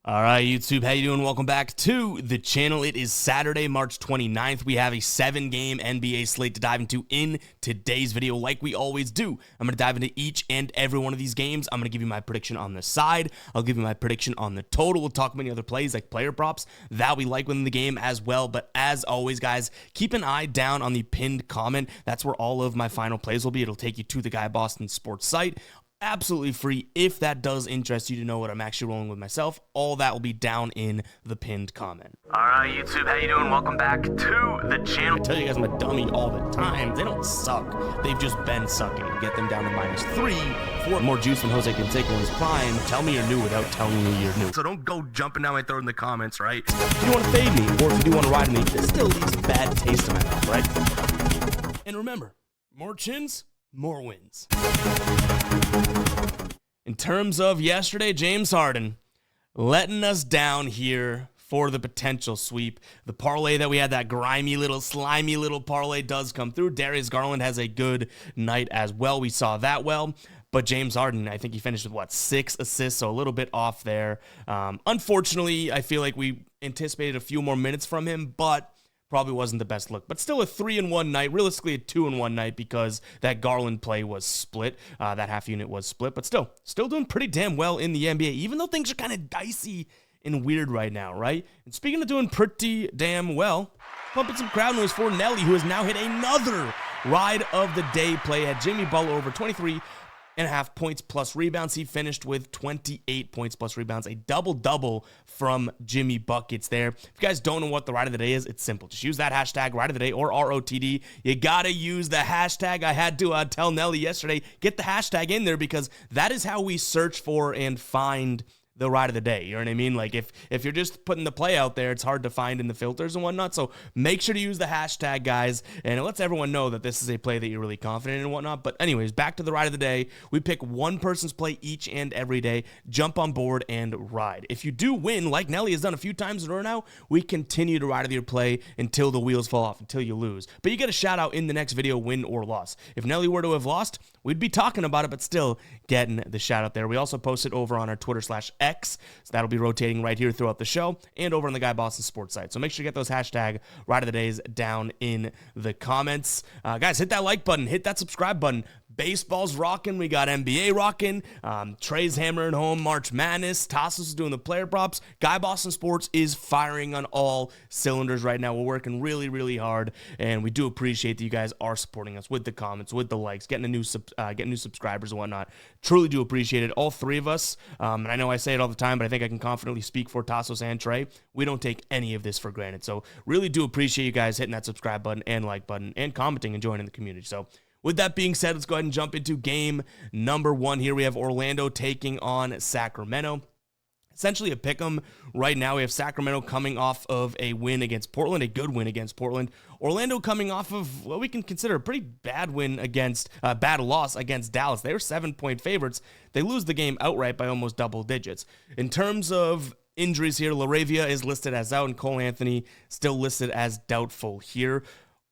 All right, YouTube, how you doing? Welcome back to the channel. It is Saturday, March 29th. We have a 7-game NBA slate to dive into in today's video. Like we always do, I'm going to dive into each and every one of these games. I'm going to give you my prediction on the side. I'll give you my prediction on the total. We'll talk about any other plays like player props that we like within the game as well. But as always, guys, keep an eye down on the pinned comment. That's where all of my final plays will be. It'll take you to the Guy Boston Sports site. Absolutely free. If that does interest you to know what I'm actually rolling with myself, all that will be down in the pinned comment. All right, YouTube, how you doing? Welcome back to the channel. I tell you guys I'm a dummy all the time. They don't suck. They've just been sucking. Get them down to -3 for more juice than Jose Canseco in his prime. Tell me you're new without telling me you're new. So don't go jumping down my throat in the comments, right? If you want to fade me, or if you do want to ride me, this still leaves a bad taste in my mouth, right? And remember, more chins, more wins. In terms of yesterday, James Harden letting us down here for the potential sweep. The parlay that we had, that grimy little, slimy little parlay, does come through. Darius Garland has a good night as well. We saw that well. But James Harden, I think he finished with, 6 assists, so a little bit off there. Unfortunately, I feel like we anticipated a few more minutes from him, but probably wasn't the best look, but still a 3-1 night, realistically a 2-1 night because that Garland play was split, that half unit was split, but still doing pretty damn well in the NBA, even though things are kind of dicey and weird right now, right? And speaking of doing pretty damn well, pumping some crowd noise for Nelly, who has now hit another ride of the day play, had Jimmy Butler over 23.5 points plus rebounds. He finished with 28 points plus rebounds, a double-double from Jimmy Buckets there. If you guys don't know what the ride of the day is, it's simple. Just use that hashtag ride of the day or ROTD. You gotta use the hashtag. I had to tell Nelly yesterday, get the hashtag in there because that is how we search for and find the ride of the day. You know what I mean? Like if you're just putting the play out there, it's hard to find in the filters and whatnot. So make sure to use the hashtag, guys, and it lets everyone know that this is a play that you're really confident in and whatnot. But anyways, back to the ride of the day. We pick one person's play each and every day. Jump on board and ride. If you do win, like Nelly has done a few times in a row now, we continue to ride with your play until the wheels fall off, until you lose. But you get a shout out in the next video, win or loss. If Nelly were to have lost, we'd be talking about it, but still getting the shout out there. We also post it over on our Twitter/X. So that'll be rotating right here throughout the show and over on the Guy Boston Sports site. So make sure you get those hashtag ride of the days down in the comments. Guys, hit that like button, hit that subscribe button. Baseball's rocking. We got NBA rocking. Trey's hammering home March Madness. Tassos is doing the player props. Guy Boston Sports is firing on all cylinders right now. We're working really, really hard, and we do appreciate that you guys are supporting us with the comments, with the likes, getting new subscribers and whatnot. Truly do appreciate it. All three of us, and I know I say it all the time, but I think I can confidently speak for Tassos and Trey. We don't take any of this for granted. So really do appreciate you guys hitting that subscribe button and like button and commenting and joining the community. So with that being said, let's go ahead and jump into game number 1 here. We have Orlando taking on Sacramento. Essentially a pick'em right now. We have Sacramento coming off of a win against Portland, a good win against Portland. Orlando coming off of what we can consider a pretty bad win against, bad loss against Dallas. They were 7-point favorites. They lose the game outright by almost double digits. In terms of injuries here, LaRavia is listed as out and Cole Anthony still listed as doubtful here.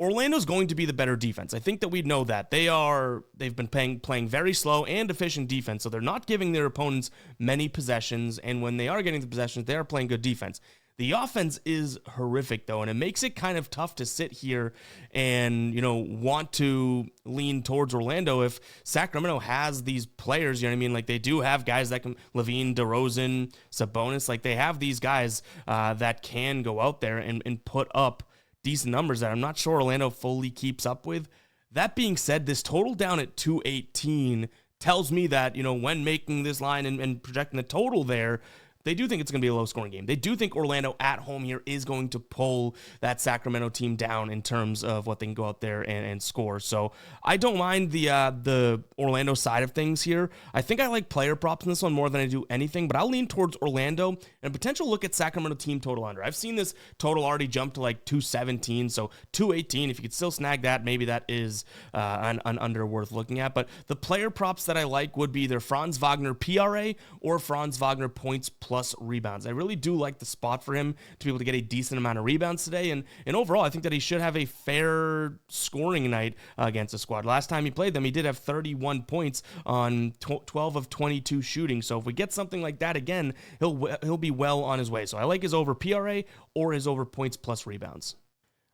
Orlando's going to be the better defense. I think that we know that. They've been playing very slow and efficient defense, so they're not giving their opponents many possessions, and when they are getting the possessions, they are playing good defense. The offense is horrific, though, and it makes it kind of tough to sit here and, want to lean towards Orlando if Sacramento has these players, you know what I mean? Like, they do have guys that can, Levine, DeRozan, Sabonis, like, they have these guys that can go out there and put up decent numbers that I'm not sure Orlando fully keeps up with. That being said, this total down at 218 tells me that, when making this line and projecting the total there, they do think it's going to be a low-scoring game. They do think Orlando at home here is going to pull that Sacramento team down in terms of what they can go out there and score. So I don't mind the Orlando side of things here. I think I like player props in this one more than I do anything, but I'll lean towards Orlando and a potential look at Sacramento team total under. I've seen this total already jump to like 217, so 218. If you could still snag that, maybe that is an under worth looking at. But the player props that I like would be either Franz Wagner PRA or Franz Wagner points plus plus rebounds. I really do like the spot for him to be able to get a decent amount of rebounds today. And overall, I think that he should have a fair scoring night against the squad. Last time he played them, he did have 31 points on 12 of 22 shooting. So if we get something like that again, he'll be well on his way. So I like his over PRA or his over points plus rebounds.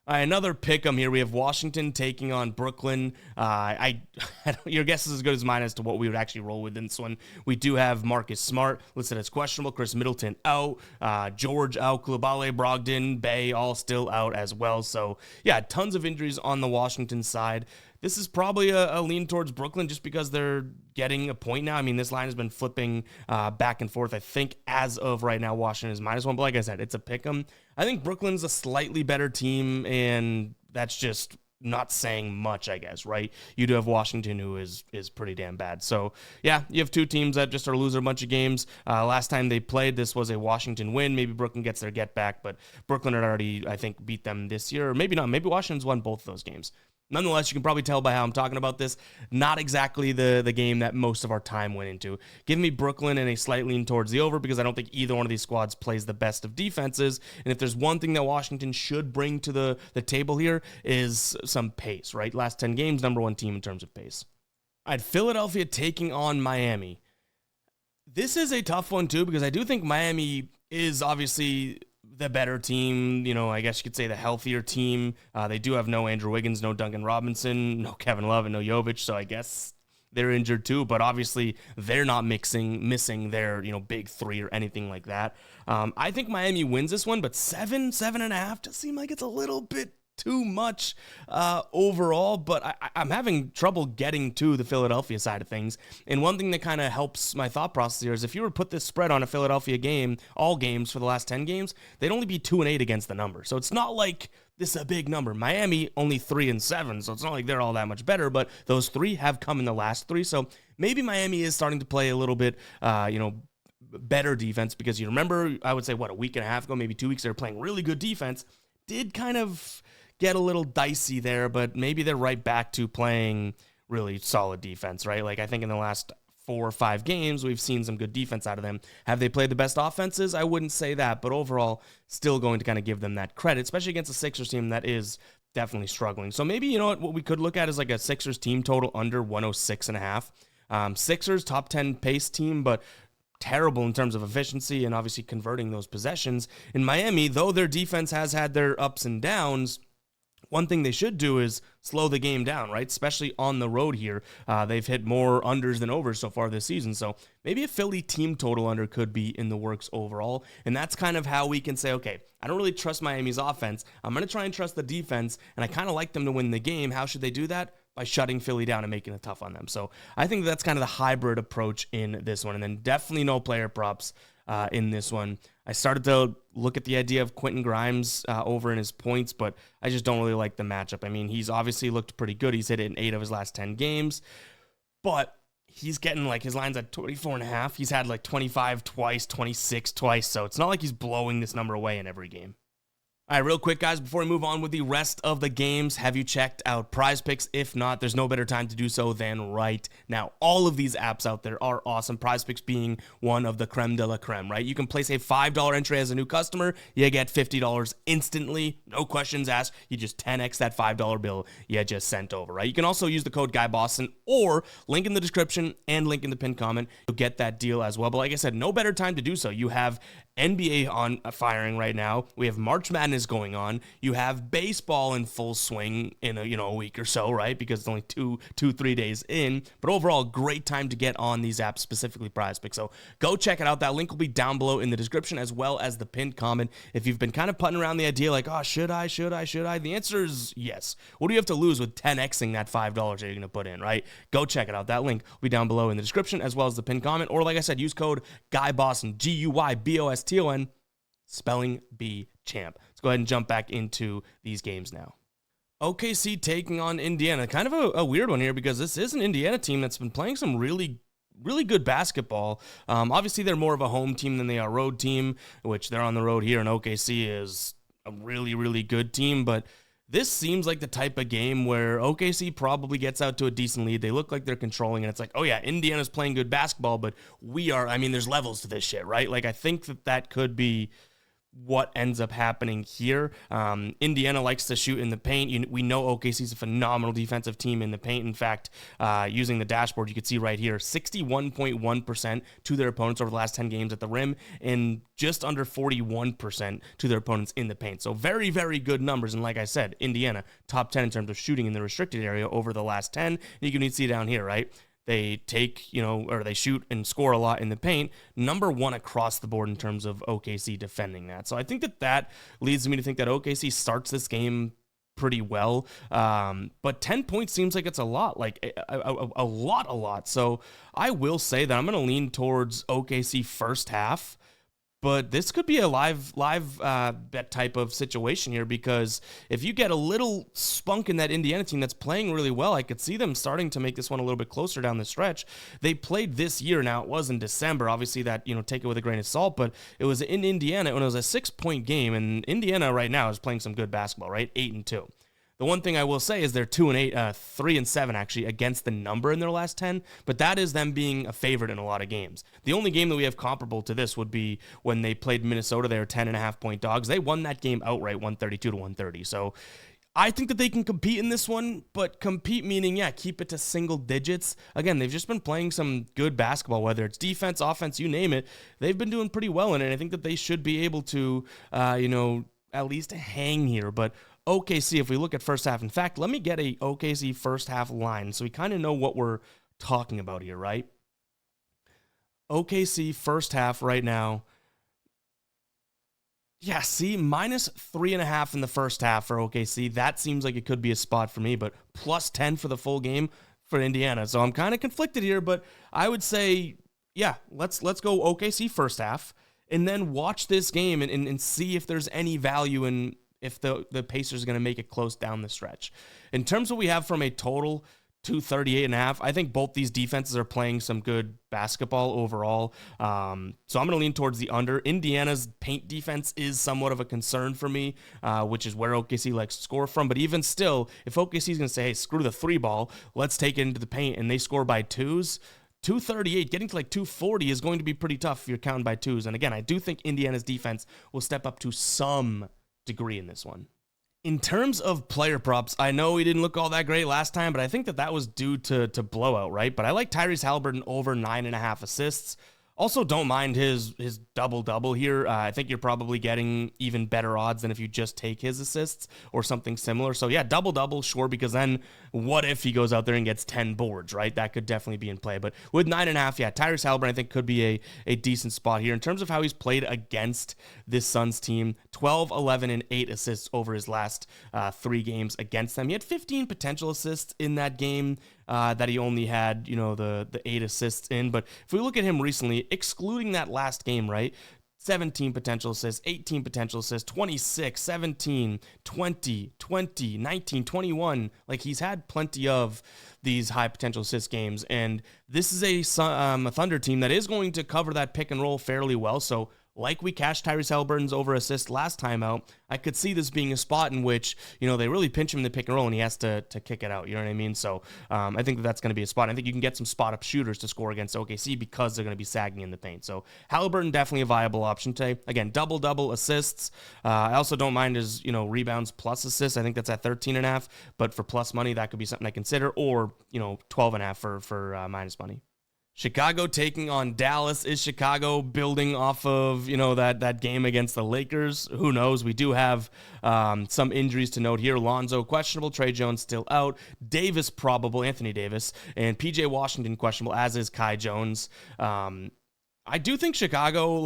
All right, another pick 'em here. We have Washington taking on Brooklyn. Your guess is as good as mine as to what we would actually roll with in this one. We do have Marcus Smart listed as questionable, Chris Middleton out, George out, Coulibaly, Brogdon, Bay all still out as well. So yeah, tons of injuries on the Washington side. This is probably a lean towards Brooklyn just because they're getting a point now. I mean, this line has been flipping back and forth. I think as of right now, Washington is -1. But like I said, it's a pick 'em. I think Brooklyn's a slightly better team, and that's just not saying much, I guess, right? You do have Washington, who is pretty damn bad. So, yeah, you have two teams that just are losing a bunch of games. Last time they played, this was a Washington win. Maybe Brooklyn gets their get back, but Brooklyn had already, I think, beat them this year. Or maybe not. Maybe Washington's won both of those games. Nonetheless, you can probably tell by how I'm talking about this, not exactly the game that most of our time went into. Give me Brooklyn and a slight lean towards the over because I don't think either one of these squads plays the best of defenses. And if there's one thing that Washington should bring to the table here is some pace, right? Last 10 games, #1 team in terms of pace. All right, Philadelphia taking on Miami. This is a tough one too because I do think Miami is obviously the better team, I guess you could say the healthier team. They do have no Andrew Wiggins, no Duncan Robinson, no Kevin Love, and no Jovic, so I guess they're injured too, but obviously they're not missing their, big three or anything like that. I think Miami wins this one, but 7.5 does seem like it's a little bit too much overall, but I'm having trouble getting to the Philadelphia side of things. And one thing that kind of helps my thought process here is if you were to put this spread on a Philadelphia game, all games for the last 10 games, they'd only be 2-8 against the number. So it's not like this is a big number. Miami only 3-7, so it's not like they're all that much better, but those three have come in the last three. So maybe Miami is starting to play a little bit, better defense because you remember, I would say, a week and a half ago, maybe 2 weeks, they were playing really good defense. Did kind of get a little dicey there, but maybe they're right back to playing really solid defense, right? Like I think in the last 4 or 5 games, we've seen some good defense out of them. Have they played the best offenses? I wouldn't say that, but overall, still going to kind of give them that credit, especially against a Sixers team that is definitely struggling. So maybe, what we could look at is like a Sixers team total under 106.5. Sixers, top 10 pace team, but terrible in terms of efficiency and obviously converting those possessions. In Miami, though their defense has had their ups and downs, one thing they should do is slow the game down, right? Especially on the road here. They've hit more unders than overs so far this season. So maybe a Philly team total under could be in the works overall. And that's kind of how we can say, okay, I don't really trust Miami's offense. I'm going to try and trust the defense, and I kind of like them to win the game. How should they do that? By shutting Philly down and making it tough on them. So I think that's kind of the hybrid approach in this one. And then definitely no player props in this one. I started to look at the idea of Quentin Grimes over in his points, but I just don't really like the matchup. I mean, he's obviously looked pretty good. He's hit it in 8 of his last 10 games, but he's getting his lines at 24.5. He's had 25 twice, 26 twice. So it's not like he's blowing this number away in every game. All right, real quick, guys, before we move on with the rest of the games, have you checked out Prize Picks? If not, there's no better time to do so than right now. All of these apps out there are awesome, Prize Picks being one of the creme de la creme, right? You can place a $5 entry as a new customer. You get $50 instantly, no questions asked. You just 10x that $5 bill you just sent over, right? You can also use the code GUYBOSTON or link in the description and link in the pinned comment. You'll get that deal as well. But like I said, no better time to do so. You have NBA on firing right now. We have March Madness going on. You have baseball in full swing in a week or so, right? Because it's only 3 days in. But overall, great time to get on these apps, specifically Prize Picks. So go check it out. That link will be down below in the description as well as the pinned comment. If you've been kind of putting around the idea like, oh, should I? The answer is yes. What do you have to lose with 10xing that $5 that you're going to put in, right? Go check it out. That link will be down below in the description as well as the pinned comment. Or like I said, use code GUYBOSTON, GUYBOSTON, spelling bee champ. Let's go ahead and jump back into these games now. OKC taking on Indiana. Kind of a weird one here because this is an Indiana team that's been playing some really good basketball. Obviously, they're more of a home team than they are a road team, which they're on the road here, and OKC is a really good team, but This seems like the type of game where OKC probably gets out to a decent lead. They look like they're controlling, and it's like, oh yeah, Indiana's playing good basketball, but there's levels to this shit, right? Like, I think that could be what ends up happening here. Indiana likes to shoot in the paint. We know OKC's a phenomenal defensive team in the paint. In fact, using the dashboard, you can see right here, 61.1% to their opponents over the last 10 games at the rim, and just under 41% to their opponents in the paint. So very, very good numbers. And like I said, Indiana, top 10 in terms of shooting in the restricted area over the last 10. And you can see down here, right? They take, or they shoot and score a lot in the paint. Number one across the board in terms of OKC defending that. So I think that leads me to think that OKC starts this game pretty well. But 10 points seems like it's a lot, like a lot. So I will say that I'm going to lean towards OKC first half. But this could be a live bet type of situation here, because if you get a little spunk in that Indiana team that's playing really well, I could see them starting to make this one a little bit closer down the stretch. They played this year. Now, it was in December. Obviously, that, take it with a grain of salt, but it was in Indiana when it was a 6-point game, and Indiana right now is playing some good basketball, right? 8-2. The one thing I will say is they're 2-8, 3-7 actually against the number in their last 10, but that is them being a favorite in a lot of games. The only game that we have comparable to this would be when they played Minnesota. They were 10.5-point dogs. They won that game outright, 132-130. So I think that they can compete in this one, but compete meaning, keep it to single digits. Again, they've just been playing some good basketball, whether it's defense, offense, you name it. They've been doing pretty well in it. I think that they should be able to, at least hang here, but OKC, if we look at first half, in fact, let me get a OKC first half line so we kind of know what we're talking about here, right? OKC first half right now. Yeah, see, minus 3.5 in the first half for OKC. That seems like it could be a spot for me, but plus 10 for the full game for Indiana. So I'm kind of conflicted here, but I would say, let's go OKC first half and then watch this game and see if there's any value in if the Pacers are going to make it close down the stretch. In terms of what we have from a total, 238.5, I think both these defenses are playing some good basketball overall. So I'm going to lean towards the under. Indiana's paint defense is somewhat of a concern for me, which is where OKC likes to score from. But even still, if OKC is going to say, hey, screw the 3-ball, let's take it into the paint, and they score by twos, 238, getting to like 240 is going to be pretty tough if you're counting by twos. And again, I do think Indiana's defense will step up to some degree in this one. In terms of player props, I know he didn't look all that great last time, but I think that was due to blowout, right? But I like Tyrese Haliburton over 9.5 assists. Also, don't mind his double-double here. I think you're probably getting even better odds than if you just take his assists or something similar. So, double-double, sure, because then what if he goes out there and gets 10 boards, right? That could definitely be in play. But with 9.5, Tyrese Haliburton, I think, could be a decent spot here. In terms of how he's played against this Suns team, 12, 11, and 8 assists over his last 3 games against them. He had 15 potential assists in that game that he only had, the 8 assists in. But if we look at him recently, excluding that last game, right? 17 potential assists, 18 potential assists, 26, 17, 20, 20, 19, 21. Like, he's had plenty of these high potential assist games. And this is a Thunder team that is going to cover that pick and roll fairly well. So, like we cashed Tyrese Haliburton's over assist last time out, I could see this being a spot in which, they really pinch him in the pick and roll and he has to kick it out. You know what I mean? So I think that's going to be a spot. I think you can get some spot up shooters to score against OKC because they're going to be sagging in the paint. So Haliburton, definitely a viable option today. Again, double assists. I also don't mind his, rebounds plus assists. I think that's at 13.5, but for plus money, that could be something I consider, or, 12.5 for minus money. Chicago taking on Dallas. Is Chicago building off of, that game against the Lakers? Who knows? We do have some injuries to note here. Lonzo questionable, Trey Jones still out, Davis probable, Anthony Davis, and PJ Washington questionable, as is Kai Jones. I do think Chicago,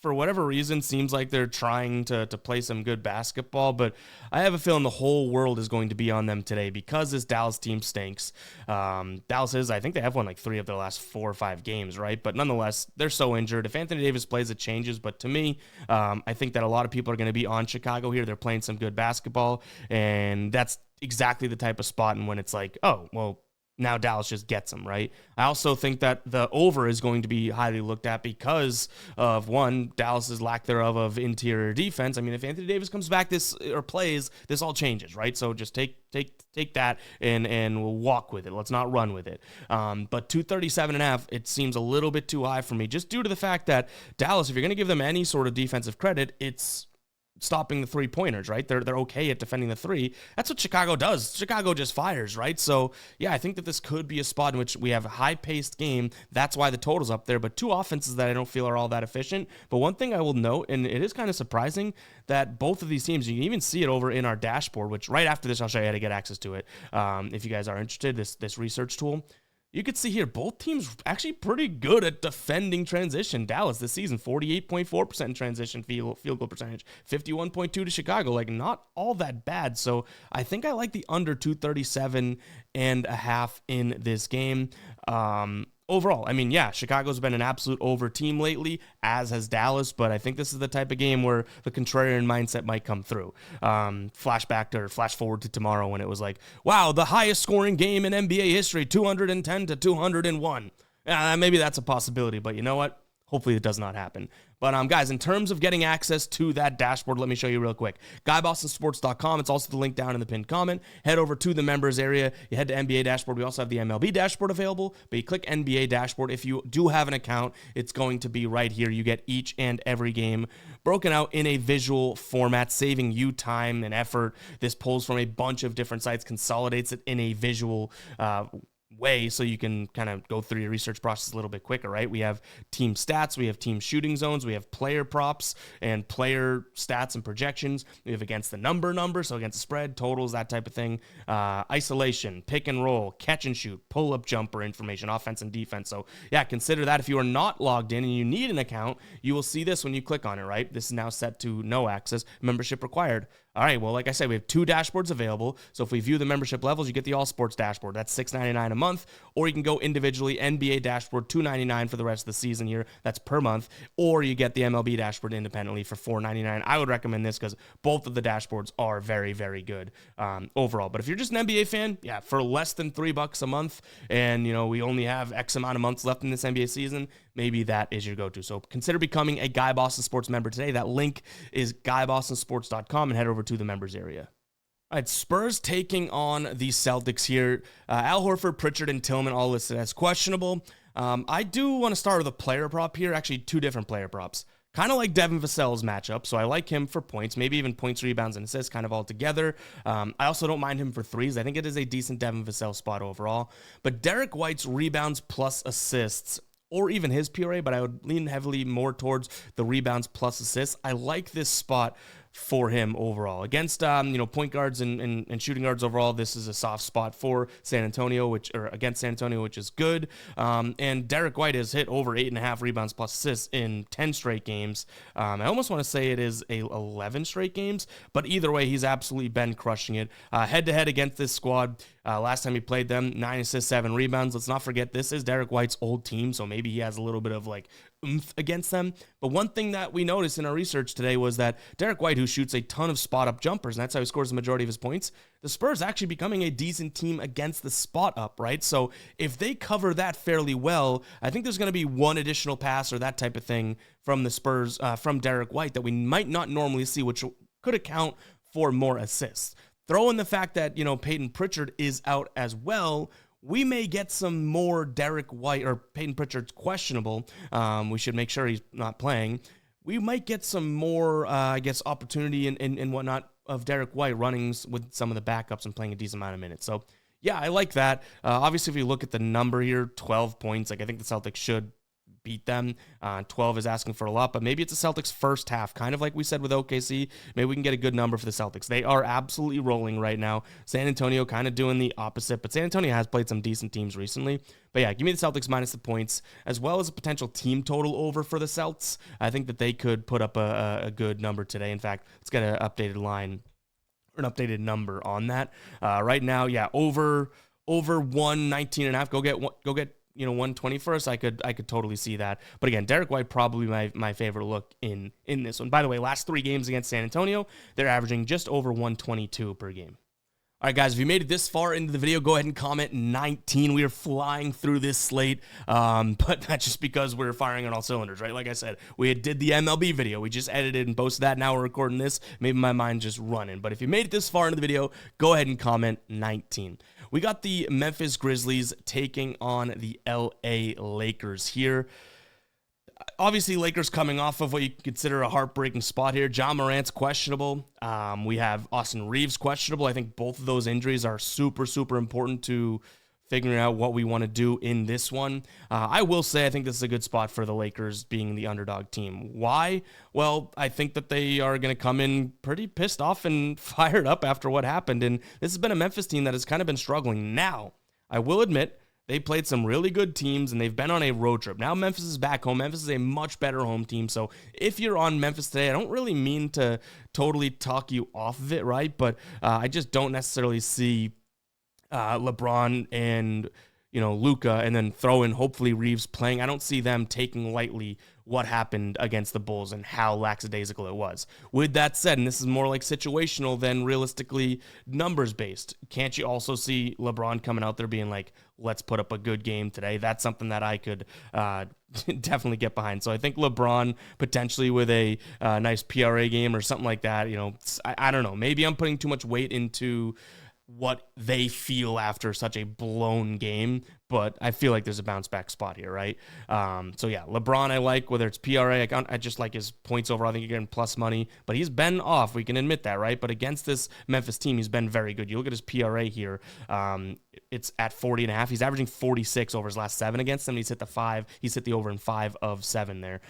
for whatever reason, seems like they're trying to play some good basketball, but I have a feeling the whole world is going to be on them today because this Dallas team stinks. Dallas is, I think they have won 3 of their last 4 or 5 games, right? But nonetheless, they're so injured. If Anthony Davis plays, it changes. But to me, I think that a lot of people are going to be on Chicago here. They're playing some good basketball, and that's exactly the type of spot and when it's like, oh, well, now Dallas just gets them, right? I also think that the over is going to be highly looked at because of, one, Dallas's lack thereof of interior defense. I mean, if Anthony Davis comes back or plays, this all changes, right? So just take that and we'll walk with it. Let's not run with it. But 237.5, it seems a little bit too high for me, just due to the fact that Dallas, if you're going to give them any sort of defensive credit, it's stopping the three-pointers, right? They're okay at defending the three. That's what Chicago does. Chicago just fires, right? So, yeah, I think that this could be a spot in which we have a high-paced game. That's why the total's up there, but two offenses that I don't feel are all that efficient. But one thing I will note, and it is kind of surprising, that both of these teams, you can even see it over in our dashboard, which right after this, I'll show you how to get access to it. If you guys are interested, this research tool. You could see here, both teams actually pretty good at defending transition. Dallas this season, 48.4% in transition field goal percentage, 51.2 to Chicago. Like, not all that bad. So I think I like the under 237.5 in this game. Overall, I mean, yeah, Chicago's been an absolute over team lately, as has Dallas, but I think this is the type of game where the contrarian mindset might come through. Flash forward to tomorrow when it was like, wow, the highest scoring game in NBA history, 210 to 201. Maybe that's a possibility, but you know what? Hopefully it does not happen. But guys, in terms of getting access to that dashboard, let me show you real quick. GuyBostonSports.com. It's also the link down in the pinned comment. Head over to the members area. You head to NBA dashboard. We also have the MLB dashboard available, but you click NBA dashboard. If you do have an account, it's going to be right here. You get each and every game broken out in a visual format, saving you time and effort. This pulls from a bunch of different sites, consolidates it in a visual way so you can kind of go through your research process a little bit quicker, right? We have team stats, we have team shooting zones, we have player props and player stats and projections. We have against the number, so against the spread, totals, that type of thing. Isolation, pick and roll, catch and shoot, pull-up jumper information, offense and defense. So yeah, consider that. If you are not logged in and you need an account, you will see this when you click on it, right? This is now set to no access, membership required. All right, well, like I said, we have two dashboards available. So if we view the membership levels, you get the All Sports dashboard. That's $6.99 a month. Or you can go individually, NBA dashboard, $2.99 for the rest of the season here. That's per month. Or you get the MLB dashboard independently for $4.99. I would recommend this because both of the dashboards are very, very good overall. But if you're just an NBA fan, yeah, for less than $3 a month, and we only have X amount of months left in this NBA season, maybe that is your go-to. So consider becoming a Guy Boston Sports member today. That link is GuyBostonSports.com, and head over to the members area. All right, Spurs taking on the Celtics here. Al Horford, Pritchard, and Tillman all listed as questionable. I do want to start with a player prop here, actually two different player props. Kind of like Devin Vassell's matchup, so I like him for points, maybe even points, rebounds, and assists kind of all together. I also don't mind him for threes. I think it is a decent Devin Vassell spot overall. But Derek White's rebounds plus assists, or even his PRA, but I would lean heavily more towards the rebounds plus assists. I like this spot for him overall. Against point guards and shooting guards overall, this is a soft spot for San Antonio, against San Antonio, which is good. And Derek White has hit over 8.5 rebounds plus assists in 10 straight games. I almost want to say it is 11 straight games, but either way, he's absolutely been crushing it. Head-to-head against this squad, last time he played them, 9 assists, 7 rebounds. Let's not forget, this is Derek White's old team, so maybe he has a little bit of oomph against them. But one thing that we noticed in our research today was that Derek White, who shoots a ton of spot-up jumpers, and that's how he scores the majority of his points, the Spurs actually becoming a decent team against the spot-up, right? So if they cover that fairly well, I think there's going to be one additional pass or that type of thing from the Spurs, from Derek White, that we might not normally see, which could account for more assists. Throw in the fact that, Peyton Pritchard is out as well, we may get some more Derek White, or Peyton Pritchard's questionable. We should make sure he's not playing. We might get some more, opportunity and whatnot of Derek White runnings with some of the backups and playing a decent amount of minutes. So, yeah, I like that. Obviously, if you look at the number here, 12 points, I think the Celtics should beat them. 12 is asking for a lot, but maybe it's a Celtics first half, kind of like we said with OKC. Maybe we can get a good number for the Celtics. They are absolutely rolling right now. San Antonio kind of doing the opposite, but San Antonio has played some decent teams recently. But yeah, give me the Celtics minus the points, as well as a potential team total over for the Celts. I think that they could put up a good number today. In fact, let's get an updated line, or an updated number on that. Right now, yeah, over 119.5. Go get 120 first. I could totally see that. But again, Derek White probably my favorite look in this one. By the way, last 3 games against San Antonio, they're averaging just over 122 per game. All right, guys, if you made it this far into the video, go ahead and comment 19. We are flying through this slate, but that's just because we're firing on all cylinders, right? Like I said, we did the MLB video. We just edited and posted that. Now we're recording this. Maybe my mind's just running. But if you made it this far into the video, go ahead and comment 19. We got the Memphis Grizzlies taking on the LA Lakers here. Obviously, Lakers coming off of what you consider a heartbreaking spot here. Ja Morant's questionable. We have Austin Reeves questionable. I think both of those injuries are super, super important to figuring out what we want to do in this one. I will say I think this is a good spot for the Lakers being the underdog team. Why? Well, I think that they are going to come in pretty pissed off and fired up after what happened. And this has been a Memphis team that has kind of been struggling. Now, I will admit, they played some really good teams, and they've been on a road trip. Now Memphis is back home. Memphis is a much better home team. So if you're on Memphis today, I don't really mean to totally talk you off of it, right? But I just don't necessarily see LeBron and Luka, and then throw in hopefully Reeves playing. I don't see them taking lightly what happened against the Bulls and how lackadaisical it was. With that said, and this is more like situational than realistically numbers based, can't you also see LeBron coming out there being like, let's put up a good game today? That's something that I could definitely get behind. So I think LeBron potentially with a nice PRA game or something like that. I don't know. Maybe I'm putting too much weight into what they feel after such a blown game, but I feel like there's a bounce back spot here, right? So yeah, LeBron I like, whether it's PRA, I just like his points overall. I think you're getting plus money, but he's been off. We can admit that, right? But against this Memphis team, he's been very good. You look at his PRA here, it's at 40.5. He's averaging 46 over his last 7 against them. He's hit the 5. He's hit the over in 5 of 7 there.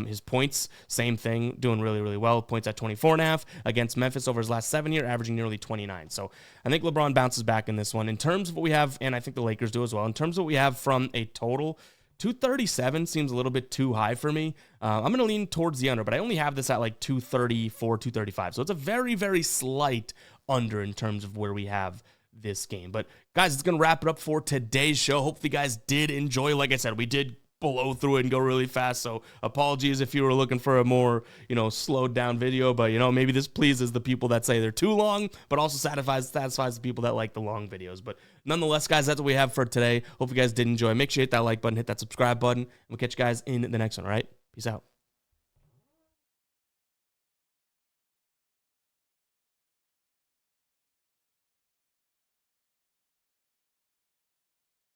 His points, same thing, doing really, really well. Points at 24.5 against Memphis over his last 7 here, averaging nearly 29. So I think LeBron bounces back in this one. In terms of what we have, and I think the Lakers do as well, in terms of what we have from a total, 237 seems a little bit too high for me. I'm going to lean towards the under, but I only have this at like 234, 235. So it's a very, very slight under in terms of where we have this game. But guys, it's going to wrap it up for today's show. Hopefully you guys did enjoy. Like I said, we did blow through it and go really fast, so apologies if you were looking for a more slowed down video, but maybe this pleases the people that say they're too long, but also satisfies the people that like the long videos. But nonetheless, guys, that's what we have for today. Hope you guys did enjoy. Make sure you hit that like button, hit that subscribe button, and we'll catch you guys in the next one. All right, peace out.